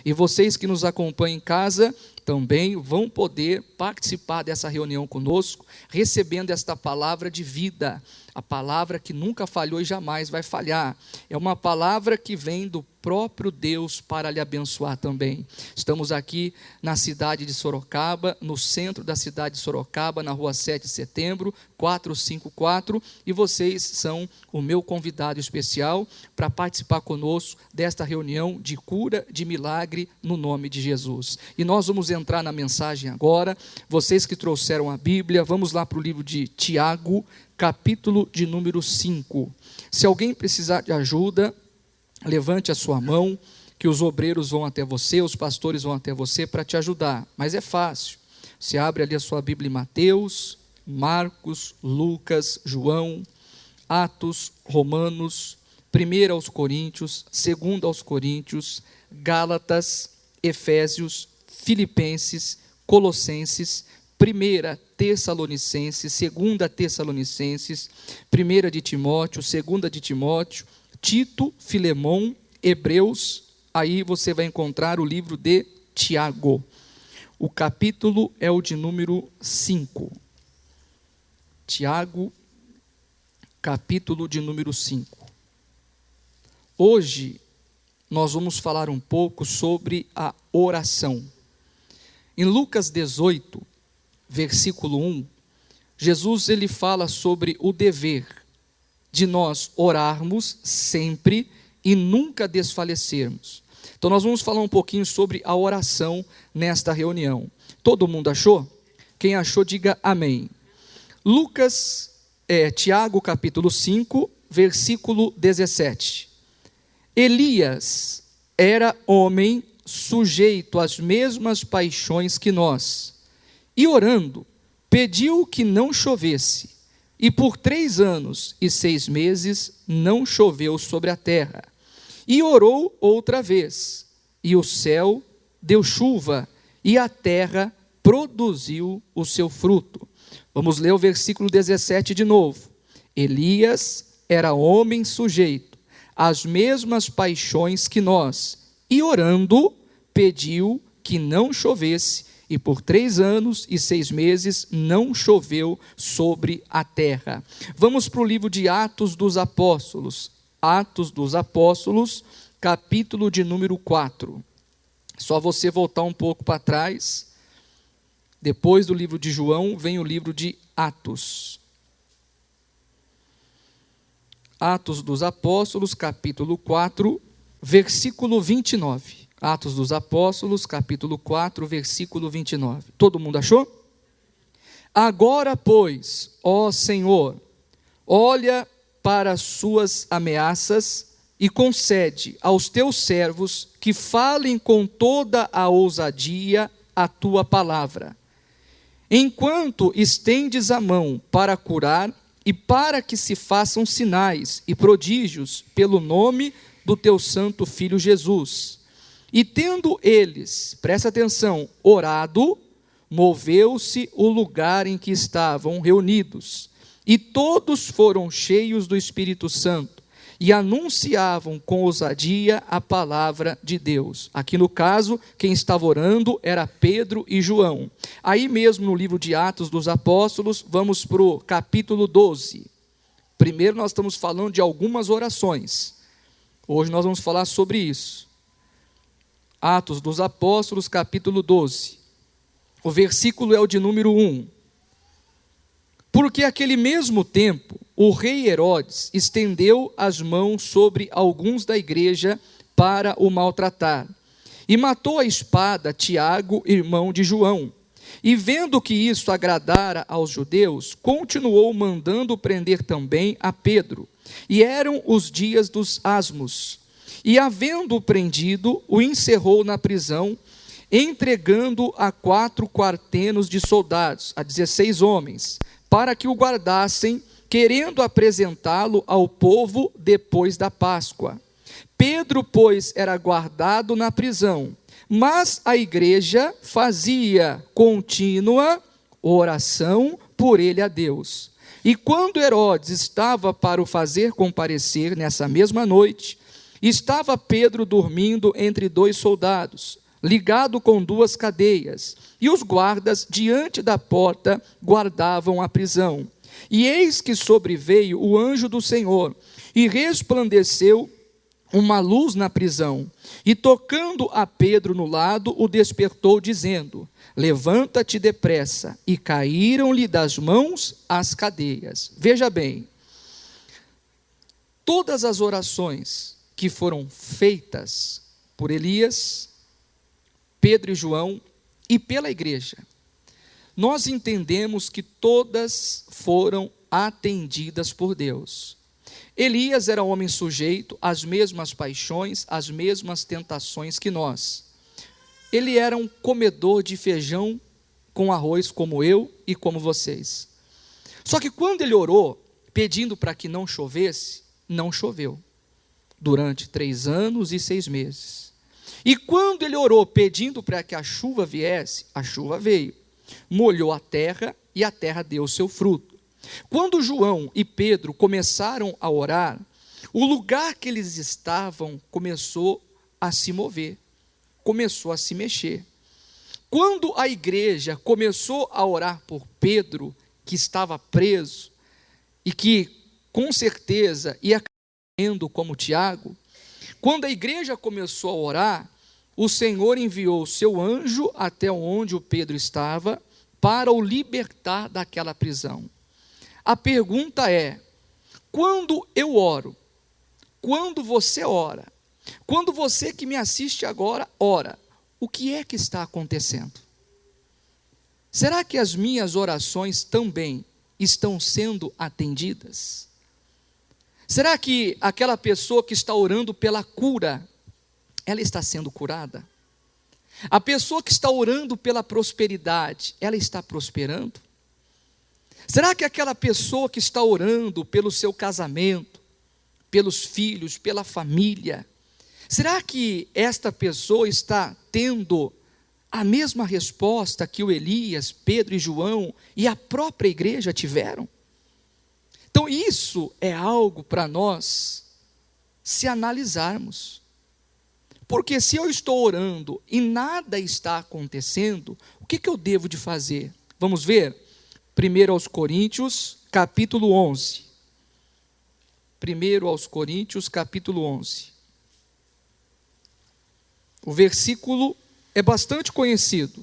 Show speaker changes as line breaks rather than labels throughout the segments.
E vocês que nos acompanham em casa também vão poder participar dessa reunião conosco, recebendo esta palavra de vida, a palavra que nunca falhou e jamais vai falhar. É uma palavra que vem do próprio Deus para lhe abençoar também. Estamos aqui na cidade de Sorocaba, no centro da cidade de Sorocaba, na rua 7 de setembro, 454, e vocês são o meu convidado especial para participar conosco desta reunião de cura, de milagre, no nome de Jesus. E nós vamos entrar na mensagem agora. Vocês que trouxeram a Bíblia, vamos lá para o livro de Tiago, capítulo de número 5. Se alguém precisar de ajuda, levante a sua mão, que os obreiros vão até você, os pastores vão até você para te ajudar. Mas é fácil. Você abre ali a sua Bíblia em Mateus, Marcos, Lucas, João, Atos, Romanos, 1 aos Coríntios, 2 aos Coríntios, Gálatas, Efésios, Filipenses, Colossenses, 1 Tessalonicenses, 2 Tessalonicenses, 1 de Timóteo, 2 de Timóteo, Tito, Filemão, Hebreus. Aí você vai encontrar o livro de Tiago. O capítulo é o de número 5. Tiago, capítulo de número 5. Hoje nós vamos falar um pouco sobre a oração. Em Lucas 18, versículo 1, Jesus ele fala sobre o dever de nós orarmos sempre e nunca desfalecermos. Então nós vamos falar um pouquinho sobre a oração nesta reunião. Todo mundo achou? Quem achou, diga amém. Tiago capítulo 5, versículo 17. Elias era homem sujeito às mesmas paixões que nós, e orando, pediu que não chovesse, e por 3 anos e 6 meses não choveu sobre a terra. E orou outra vez, e o céu deu chuva, e a terra produziu o seu fruto. Vamos ler o versículo 17 de novo. Elias era homem sujeito às mesmas paixões que nós, e orando, pediu que não chovesse, e por 3 anos e 6 meses não choveu sobre a terra. Vamos para o livro de Atos dos Apóstolos. Atos dos Apóstolos, capítulo de número 4. Só você voltar um pouco para trás. Depois do livro de João, vem o livro de Atos. Atos dos Apóstolos, capítulo 4, versículo 29. Atos dos Apóstolos, capítulo 4, versículo 29. Todo mundo achou? Agora, pois, ó Senhor, olha para as suas ameaças e concede aos teus servos que falem com toda a ousadia a tua palavra. Enquanto estendes a mão para curar e para que se façam sinais e prodígios pelo nome do teu santo Filho Jesus. E tendo eles, presta atenção, orado, moveu-se o lugar em que estavam reunidos, e todos foram cheios do Espírito Santo, e anunciavam com ousadia a palavra de Deus. Aqui no caso, quem estava orando era Pedro e João. Aí mesmo no livro de Atos dos Apóstolos, vamos para o capítulo 12. Primeiro nós estamos falando de algumas orações. Hoje nós vamos falar sobre isso. Atos dos Apóstolos, capítulo 12. O versículo é o de número 1. Porque aquele mesmo tempo, o rei Herodes estendeu as mãos sobre alguns da igreja para o maltratar, e matou à espada Tiago, irmão de João. E vendo que isso agradara aos judeus, continuou mandando prender também a Pedro. E eram os dias dos asmos. E havendo-o prendido, o encerrou na prisão, entregando a 4 quartenos de soldados, a 16 homens, para que o guardassem, querendo apresentá-lo ao povo depois da Páscoa. Pedro, pois, era guardado na prisão, mas a igreja fazia contínua oração por ele a Deus. E quando Herodes estava para o fazer comparecer nessa mesma noite, Estava Pedro dormindo entre dois soldados, ligado com duas cadeias, e os guardas diante da porta guardavam a prisão. E eis que sobreveio o anjo do Senhor, e resplandeceu uma luz na prisão, e tocando a Pedro no lado, o despertou, dizendo: levanta-te depressa. E caíram-lhe das mãos as cadeias. Veja bem, todas as orações que foram feitas por Elias, Pedro e João e pela igreja, nós entendemos que todas foram atendidas por Deus. Elias era um homem sujeito às mesmas paixões, às mesmas tentações que nós. Ele era um comedor de feijão com arroz, como eu e como vocês. Só que quando ele orou, pedindo para que não chovesse, não choveu, durante 3 anos e 6 meses. E quando ele orou, pedindo para que a chuva viesse, a chuva veio, molhou a terra e a terra deu o seu fruto. Quando João e Pedro começaram a orar, o lugar que eles estavam começou a se mover, começou a se mexer. Quando a igreja começou a orar por Pedro, que estava preso, e que com certeza ia caindo como Tiago, quando a igreja começou a orar, o Senhor enviou o seu anjo até onde o Pedro estava, para o libertar daquela prisão. A pergunta é: quando eu oro, quando você ora, quando você que me assiste agora ora, o que é que está acontecendo? Será que as minhas orações também estão sendo atendidas? Será que aquela pessoa que está orando pela cura, ela está sendo curada? A pessoa que está orando pela prosperidade, ela está prosperando? Será que aquela pessoa que está orando pelo seu casamento, pelos filhos, pela família, será que esta pessoa está tendo a mesma resposta que o Elias, Pedro e João e a própria igreja tiveram? Então isso é algo para nós se analisarmos. Porque se eu estou orando e nada está acontecendo, o que eu devo de fazer? Vamos ver? 1 aos Coríntios, capítulo 11. 1 aos Coríntios, capítulo 11. O versículo é bastante conhecido.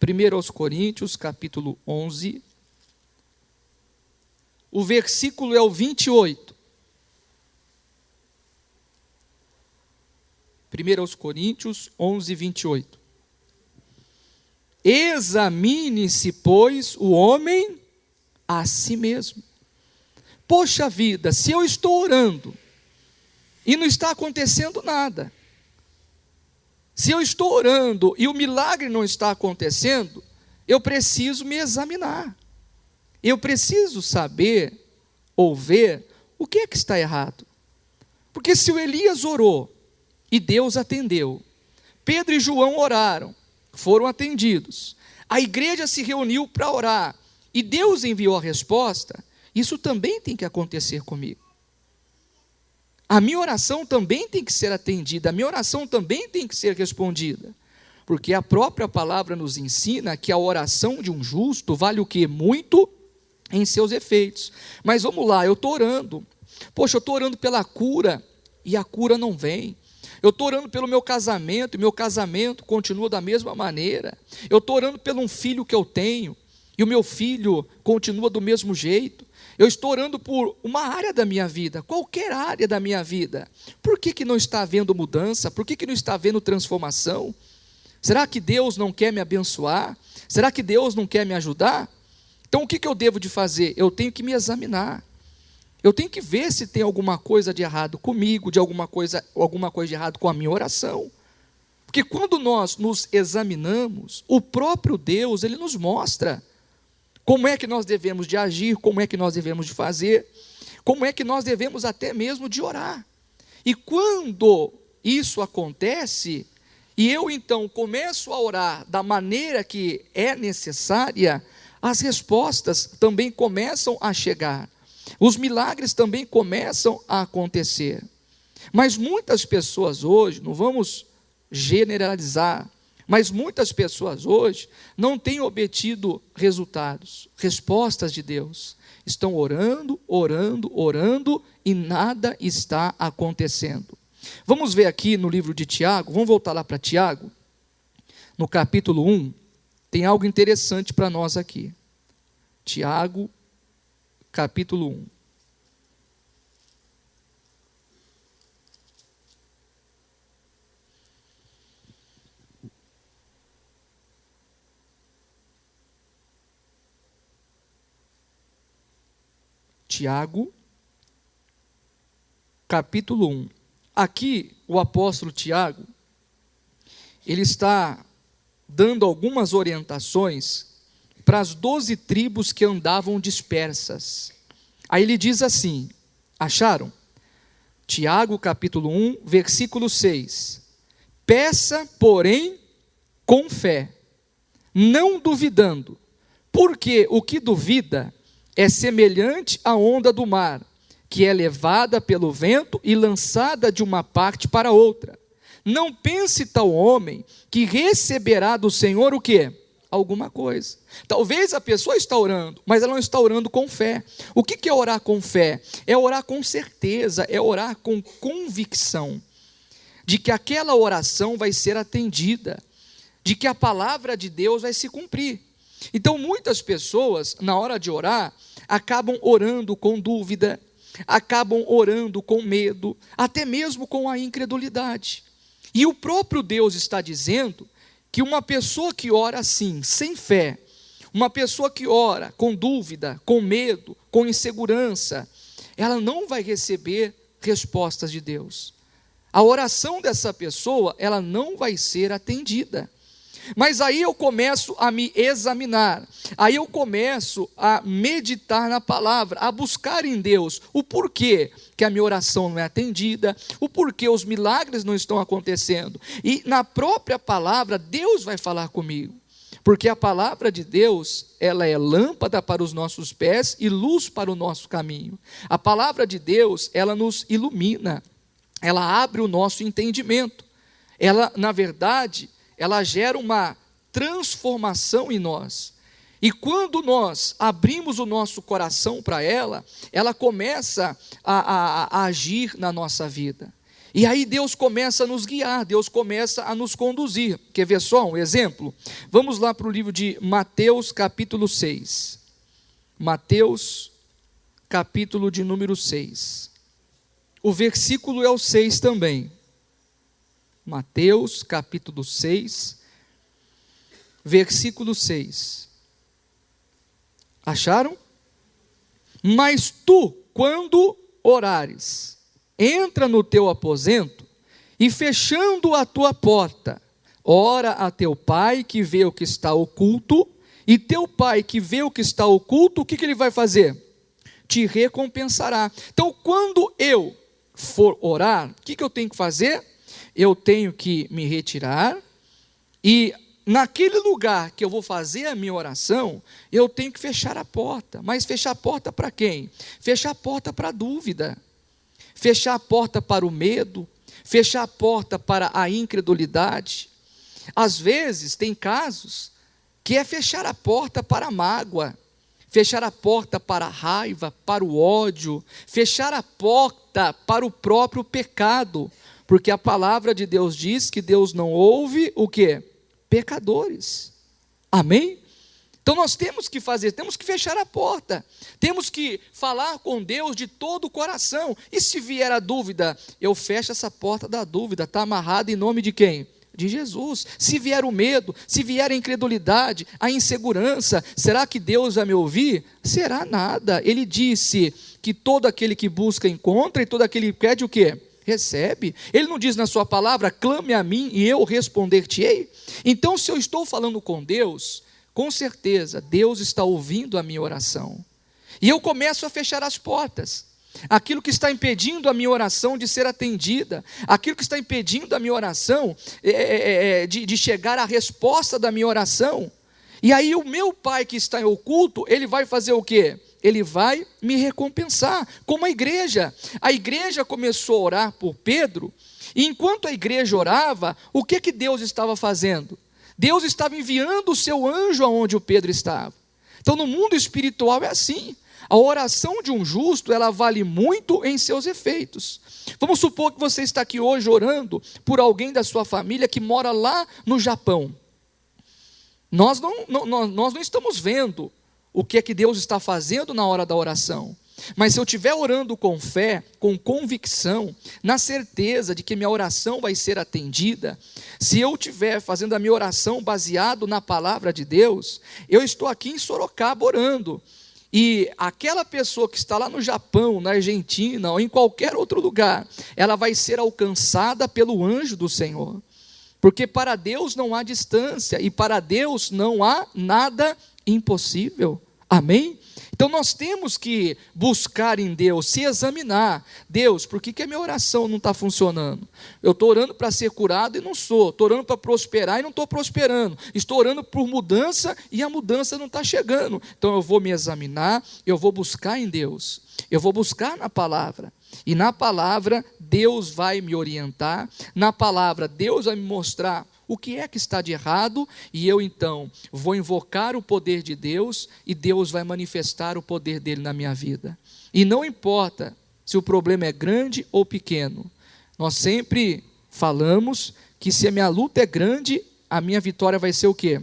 1 aos Coríntios, capítulo 11. O versículo é o 28. 1 aos Coríntios 11, 28. Examine-se, pois, o homem a si mesmo. Poxa vida, se eu estou orando e não está acontecendo nada, se eu estou orando e o milagre não está acontecendo, eu preciso me examinar. Eu preciso saber ou ver o que é que está errado. Porque se o Elias orou e Deus atendeu, Pedro e João oraram, foram atendidos, a igreja se reuniu para orar e Deus enviou a resposta, isso também tem que acontecer comigo. A minha oração também tem que ser atendida, a minha oração também tem que ser respondida, porque a própria palavra nos ensina que a oração de um justo vale o quê? Muito em seus efeitos. Mas vamos lá, eu estou orando, poxa, eu estou orando pela cura e a cura não vem. Eu estou orando pelo meu casamento, e meu casamento continua da mesma maneira. Eu estou orando por um filho que eu tenho, e o meu filho continua do mesmo jeito. Eu estou orando por uma área da minha vida, qualquer área da minha vida. Por que não está havendo mudança? Por que não está havendo transformação? Será que Deus não quer me abençoar? Será que Deus não quer me ajudar? Então o que eu devo de fazer? Eu tenho que me examinar. Eu tenho que ver se tem alguma coisa de errado comigo, de alguma coisa de errado com a minha oração. Porque quando nós nos examinamos, o próprio Deus, Ele nos mostra como é que nós devemos de agir, como é que nós devemos de fazer, como é que nós devemos até mesmo de orar. E quando isso acontece, e eu então começo a orar da maneira que é necessária, as respostas também começam a chegar. Os milagres também começam a acontecer. Mas muitas pessoas hoje, não vamos generalizar, mas muitas pessoas hoje não têm obtido resultados, respostas de Deus. Estão orando, orando, orando e nada está acontecendo. Vamos ver aqui no livro de Tiago, vamos voltar lá para Tiago, no capítulo 1, tem algo interessante para nós aqui. Tiago, capítulo 1. Tiago, capítulo 1. Aqui, o apóstolo Tiago, ele está dando algumas orientações para as 12 tribos que andavam dispersas. Aí ele diz assim, acharam? Tiago, capítulo 1, versículo 6. Peça, porém, com fé, não duvidando, porque o que duvida é semelhante à onda do mar, que é levada pelo vento e lançada de uma parte para outra. Não pense tal homem que receberá do Senhor o quê? Alguma coisa. Talvez a pessoa está orando, mas ela não está orando com fé. O que é orar com fé? É orar com certeza, é orar com convicção de que aquela oração vai ser atendida, de que a palavra de Deus vai se cumprir. Então muitas pessoas, na hora de orar, acabam orando com dúvida, acabam orando com medo, até mesmo com a incredulidade. E o próprio Deus está dizendo que uma pessoa que ora assim, sem fé, uma pessoa que ora com dúvida, com medo, com insegurança, ela não vai receber respostas de Deus. A oração dessa pessoa, ela não vai ser atendida. Mas aí eu começo a me examinar, aí eu começo a meditar na palavra, a buscar em Deus o porquê que a minha oração não é atendida, o porquê os milagres não estão acontecendo. E na própria palavra, Deus vai falar comigo, porque a palavra de Deus, ela é lâmpada para os nossos pés e luz para o nosso caminho. A palavra de Deus, ela nos ilumina, ela abre o nosso entendimento, ela, na verdade, ela gera uma transformação em nós. E quando nós abrimos o nosso coração para ela, ela começa a agir na nossa vida. E aí Deus começa a nos guiar, Deus começa a nos conduzir. Quer ver só um exemplo? Vamos lá para o livro de Mateus, capítulo 6. Mateus, capítulo de número 6. O versículo é o 6 também. Mateus, capítulo 6, versículo 6. Acharam? Mas tu, quando orares, entra no teu aposento e fechando a tua porta, ora a teu pai que vê o que está oculto, e teu pai que vê o que está oculto, o que ele vai fazer? Te recompensará. Então, quando eu for orar, o que eu tenho que fazer? Eu tenho que me retirar e naquele lugar que eu vou fazer a minha oração, eu tenho que fechar a porta. Mas fechar a porta para quem? Fechar a porta para a dúvida, fechar a porta para o medo, fechar a porta para a incredulidade. Às vezes tem casos que é fechar a porta para a mágoa, fechar a porta para a raiva, para o ódio, fechar a porta para o próprio pecado. Porque a palavra de Deus diz que Deus não ouve o quê? Pecadores. Amém? Então nós temos que fazer, temos que fechar a porta. Temos que falar com Deus de todo o coração. E se vier a dúvida, eu fecho essa porta da dúvida. Está amarrada em nome de quem? De Jesus. Se vier o medo, se vier a incredulidade, a insegurança, será que Deus vai me ouvir? Será nada. Ele disse que todo aquele que busca encontra e todo aquele que pede o quê? Recebe. Ele não diz na sua palavra, clame a mim e eu responder-te-ei? Então, se eu estou falando com Deus, com certeza, Deus está ouvindo a minha oração. E eu começo a fechar as portas. Aquilo que está impedindo a minha oração de ser atendida, aquilo que está impedindo a minha oração de chegar à resposta da minha oração. E aí o meu pai que está em oculto, ele vai fazer o quê? Ele vai me recompensar, como a igreja. A igreja começou a orar por Pedro, e enquanto a igreja orava, o que Deus estava fazendo? Deus estava enviando o seu anjo aonde o Pedro estava. Então no mundo espiritual é assim. A oração de um justo, ela vale muito em seus efeitos. Vamos supor que você está aqui hoje orando por alguém da sua família que mora lá no Japão. Nós não estamos vendo o que é que Deus está fazendo na hora da oração. Mas se eu estiver orando com fé, com convicção, na certeza de que minha oração vai ser atendida, se eu estiver fazendo a minha oração baseado na palavra de Deus, eu estou aqui em Sorocaba orando. E aquela pessoa que está lá no Japão, na Argentina ou em qualquer outro lugar, ela vai ser alcançada pelo anjo do Senhor. Porque para Deus não há distância e para Deus não há nada impossível. Amém? Então nós temos que buscar em Deus, se examinar. Deus, por que a minha oração não está funcionando? Eu estou orando para ser curado e não sou. Estou orando para prosperar e não estou prosperando. Estou orando por mudança e a mudança não está chegando. Então eu vou me examinar, eu vou buscar em Deus. Eu vou buscar na palavra. E na palavra Deus vai me orientar. Na palavra Deus vai me mostrar o que é que está de errado, e eu então vou invocar o poder de Deus, e Deus vai manifestar o poder dele na minha vida. E não importa se o problema é grande ou pequeno, nós sempre falamos que se a minha luta é grande, a minha vitória vai ser o quê?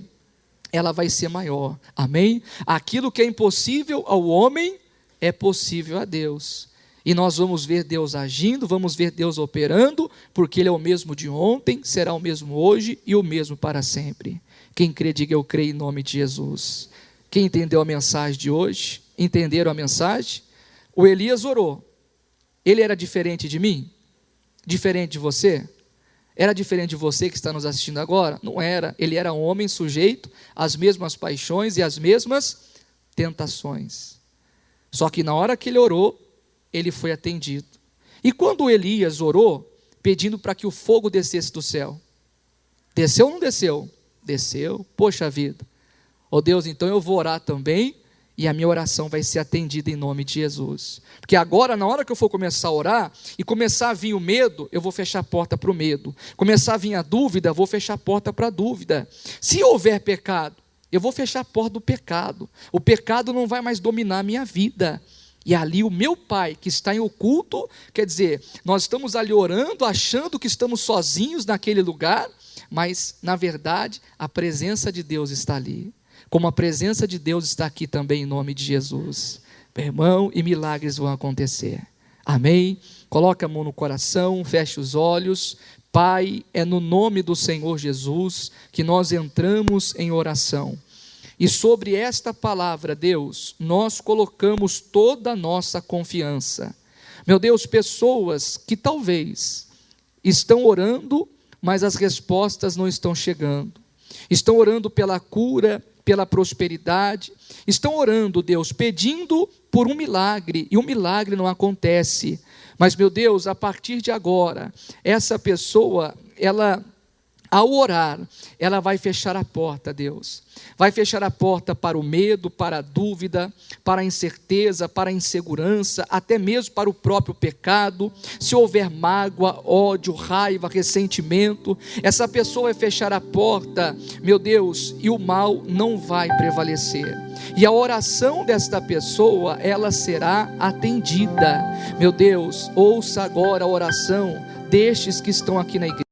Ela vai ser maior, amém? Aquilo que é impossível ao homem, é possível a Deus. E nós vamos ver Deus agindo, vamos ver Deus operando, porque Ele é o mesmo de ontem, será o mesmo hoje e o mesmo para sempre. Quem crê, diga eu creio em nome de Jesus. Quem entendeu a mensagem de hoje? Entenderam a mensagem? O Elias orou. Ele era diferente de mim? Diferente de você? Era diferente de você que está nos assistindo agora? Não era. Ele era um homem sujeito às mesmas paixões e às mesmas tentações. Só que na hora que ele orou, ele foi atendido. E quando Elias orou, pedindo para que o fogo descesse do céu, desceu ou não desceu? Desceu, poxa vida. Ó Deus, então eu vou orar também, e a minha oração vai ser atendida em nome de Jesus. Porque agora, na hora que eu for começar a orar, e começar a vir o medo, eu vou fechar a porta para o medo. Começar a vir a dúvida, eu vou fechar a porta para a dúvida. Se houver pecado, eu vou fechar a porta do pecado. O pecado não vai mais dominar a minha vida. E ali o meu Pai, que está em oculto, quer dizer, nós estamos ali orando, achando que estamos sozinhos naquele lugar, mas na verdade a presença de Deus está ali. Como a presença de Deus está aqui também em nome de Jesus. Meu irmão, e milagres vão acontecer. Amém? Coloca a mão no coração, feche os olhos. Pai, é no nome do Senhor Jesus que nós entramos em oração. E sobre esta palavra, Deus, nós colocamos toda a nossa confiança. Meu Deus, pessoas que talvez estão orando, mas as respostas não estão chegando. Estão orando pela cura, pela prosperidade. Estão orando, Deus, pedindo por um milagre, e o milagre não acontece. Mas, meu Deus, a partir de agora, essa pessoa, ao orar, ela vai fechar a porta, Deus. Vai fechar a porta para o medo, para a dúvida, para a incerteza, para a insegurança, até mesmo para o próprio pecado. Se houver mágoa, ódio, raiva, ressentimento, essa pessoa vai fechar a porta, meu Deus, e o mal não vai prevalecer. E a oração desta pessoa, ela será atendida. Meu Deus, ouça agora a oração destes que estão aqui na igreja,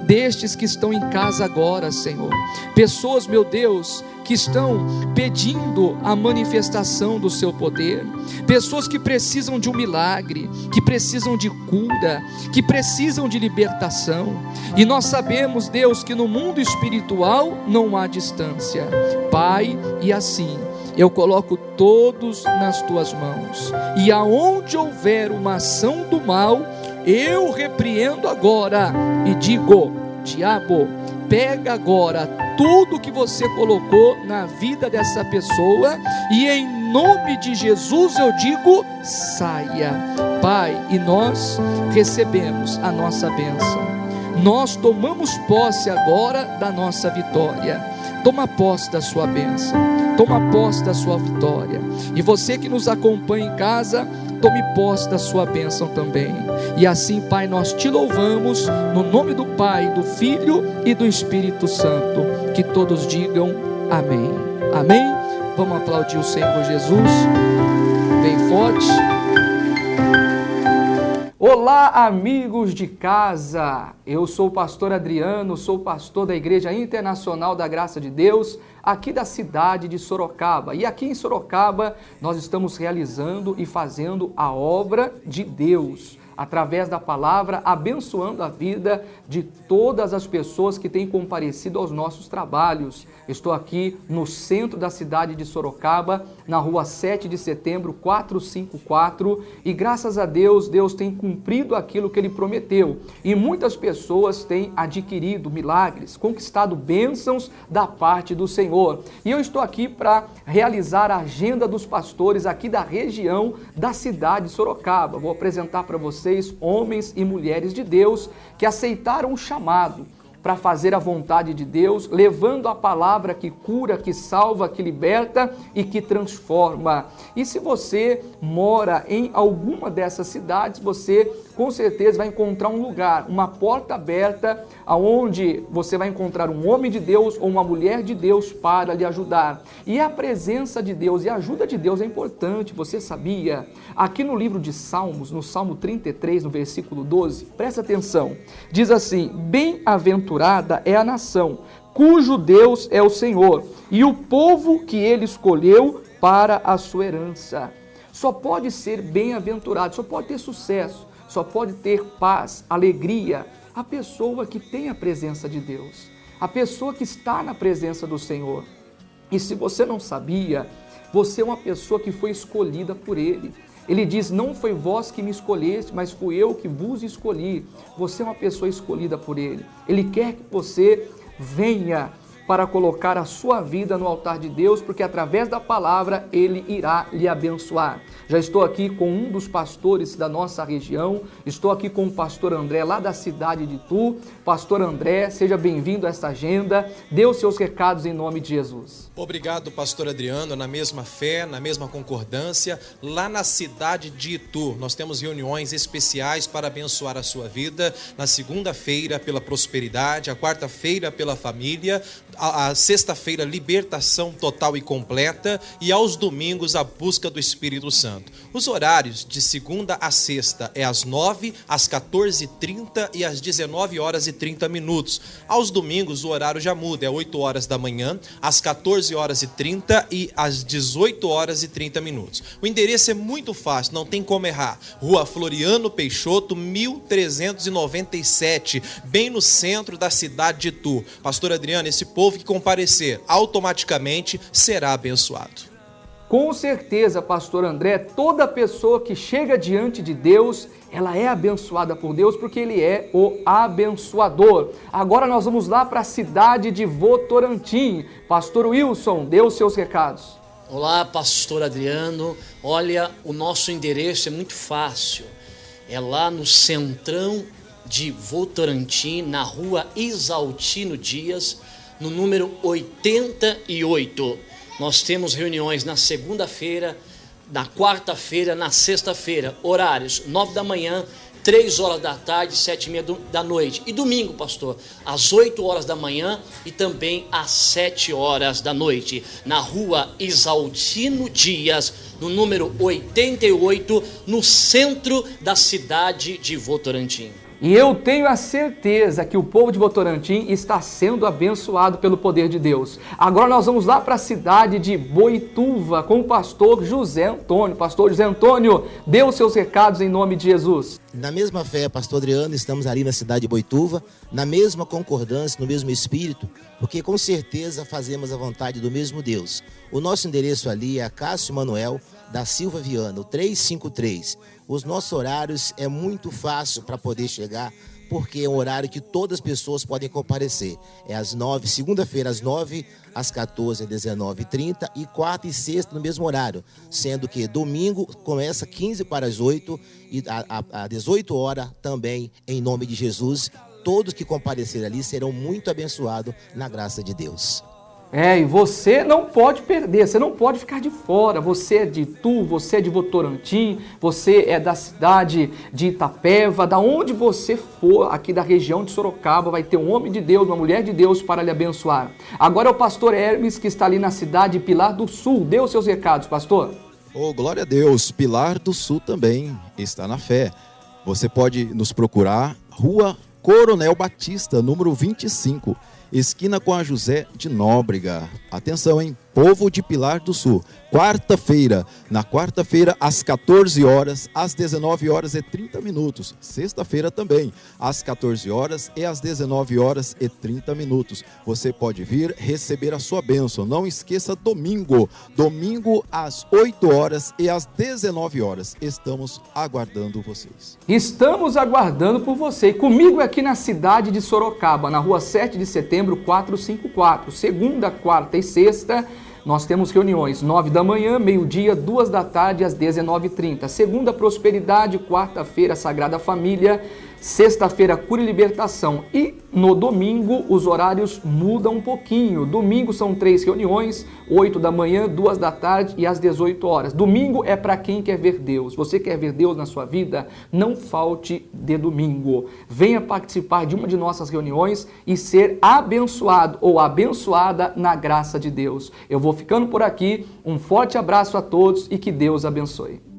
destes que estão em casa agora, Senhor. Pessoas, meu Deus, que estão pedindo a manifestação do seu poder. Pessoas que precisam de um milagre, que precisam de cura, que precisam de libertação. E nós sabemos, Deus, que no mundo espiritual não há distância. Pai, e assim eu coloco todos nas tuas mãos. E aonde houver uma ação do mal, eu repreendo agora e digo: diabo, pega agora tudo que você colocou na vida dessa pessoa, e em nome de Jesus eu digo: saia. Pai, e nós recebemos a nossa bênção, nós tomamos posse agora da nossa vitória. Toma posse da sua bênção, toma posse da sua vitória. E você que nos acompanha em casa, tome posse da sua bênção também. E assim, Pai, nós te louvamos no nome do Pai, do Filho e do Espírito Santo. Que todos digam amém. Amém? Vamos aplaudir o Senhor Jesus bem forte. Olá, amigos de casa, eu sou o pastor Adriano, sou pastor da Igreja Internacional da Graça de Deus, aqui da cidade de Sorocaba. E aqui em Sorocaba nós estamos realizando e fazendo a obra de Deus, através da palavra, abençoando a vida de todas as pessoas que têm comparecido aos nossos trabalhos. Estou aqui no centro da cidade de Sorocaba, na rua 7 de setembro, 454, e graças a Deus, Deus tem cumprido aquilo que Ele prometeu. E muitas pessoas têm adquirido milagres, conquistado bênçãos da parte do Senhor. E eu estou aqui para realizar a agenda dos pastores aqui da região da cidade de Sorocaba. Vou apresentar para vocês homens e mulheres de Deus que aceitaram o chamado para fazer a vontade de Deus, levando a palavra que cura, que salva, que liberta e que transforma. E se você mora em alguma dessas cidades, você com certeza vai encontrar um lugar, uma porta aberta, aonde você vai encontrar um homem de Deus ou uma mulher de Deus para lhe ajudar. E a presença de Deus e a ajuda de Deus é importante, você sabia? Aqui no livro de Salmos, no Salmo 33, no versículo 12, presta atenção, diz assim: bem-aventurada é a nação, cujo Deus é o Senhor, e o povo que ele escolheu para a sua herança. Só pode ser bem-aventurado, só pode ter sucesso, só pode ter paz, alegria, a pessoa que tem a presença de Deus, a pessoa que está na presença do Senhor. E se você não sabia, você é uma pessoa que foi escolhida por Ele. Ele diz: não foi vós que me escolheste, mas fui eu que vos escolhi. Você é uma pessoa escolhida por Ele. Ele quer que você venha para colocar a sua vida no altar de Deus, porque através da palavra Ele irá lhe abençoar. Já estou aqui com um dos pastores da nossa região, estou aqui com o pastor André, lá da cidade de Itu. Pastor André, seja bem-vindo a esta agenda, dê os seus recados em nome de Jesus.
Obrigado, pastor Adriano, na mesma fé, na mesma concordância, lá na cidade de Itu, nós temos reuniões especiais para abençoar a sua vida, na segunda-feira pela prosperidade, a quarta-feira pela família, a sexta-feira libertação total e completa e aos domingos a busca do Espírito Santo. Os horários de segunda a sexta é às 9, às 14h30 e às 19h30. Aos domingos o horário já muda, é 8 horas da manhã, às 14h30 e às 18h30. O endereço é muito fácil, não tem como errar. Rua Floriano Peixoto, 1397, bem no centro da cidade de Itu. Pastor Adriano, esse povo que comparecer automaticamente será abençoado.
Com certeza, pastor André, toda pessoa que chega diante de Deus, ela é abençoada por Deus, porque Ele é o abençoador. Agora nós vamos lá para a cidade de Votorantim. Pastor Wilson, dê os seus recados.
Olá, pastor Adriano. Olha, o nosso endereço é muito fácil. É lá no centrão de Votorantim, na rua Isaltino Dias, no número 88. Nós temos reuniões na segunda-feira, na quarta-feira, na sexta-feira, horários 9 da manhã, 3 horas da tarde, 7h30 da noite. E domingo, pastor, às 8 horas da manhã e também às 7 horas da noite, na rua Isaltino Dias, no número 88, no centro da cidade de Votorantim.
E eu tenho a certeza que o povo de Votorantim está sendo abençoado pelo poder de Deus. Agora nós vamos lá para a cidade de Boituva com o pastor José Antônio. Pastor José Antônio, dê os seus recados em nome de Jesus.
Na mesma fé, pastor Adriano, estamos ali na cidade de Boituva, na mesma concordância, no mesmo espírito, porque com certeza fazemos a vontade do mesmo Deus. O nosso endereço ali é a Cássio Manuel da Silva Viana, o 353. Os nossos horários é muito fácil para poder chegar, porque é um horário que todas as pessoas podem comparecer. É às 9, segunda-feira às 9, às 14, às 19h30 e quarta e sexta no mesmo horário. Sendo que domingo começa 15 para as 8 e às 18 horas também, em nome de Jesus. Todos que comparecerem ali serão muito abençoados na graça de Deus.
E você não pode perder, você não pode ficar de fora. Você é de Itu, você é de Votorantim, você é da cidade de Itapeva, da onde você for, aqui da região de Sorocaba, vai ter um homem de Deus, uma mulher de Deus para lhe abençoar. Agora é o pastor Hermes, que está ali na cidade de Pilar do Sul. Dê os seus recados, pastor.
Oh, glória a Deus, Pilar do Sul também está na fé. Você pode nos procurar, Rua Coronel Batista, número 25, esquina com a José de Nóbrega. Atenção, hein? Povo de Pilar do Sul. Quarta-feira, na quarta-feira, às 14 horas, às 19 horas e 30 minutos. Sexta-feira também, às 14 horas e às 19 horas e 30 minutos. Você pode vir receber a sua bênção. Não esqueça, domingo às 8 horas e às 19 horas. Estamos aguardando vocês.
Estamos aguardando por você. E comigo aqui na cidade de Sorocaba, na rua 7 de setembro, 454. Segunda, quarta e sexta, nós temos reuniões 9 da manhã, meio-dia, 2 da tarde, às 19h30. Segunda, Prosperidade. Quarta-feira, Sagrada Família. Sexta-feira, Cura e Libertação. E no domingo, os horários mudam um pouquinho. Domingo são 3 reuniões, 8 da manhã, 2 da tarde e às 18 horas. Domingo é para quem quer ver Deus. Você quer ver Deus na sua vida? Não falte de domingo. Venha participar de uma de nossas reuniões e ser abençoado ou abençoada na graça de Deus. Eu vou ficando por aqui. Um forte abraço a todos e que Deus abençoe.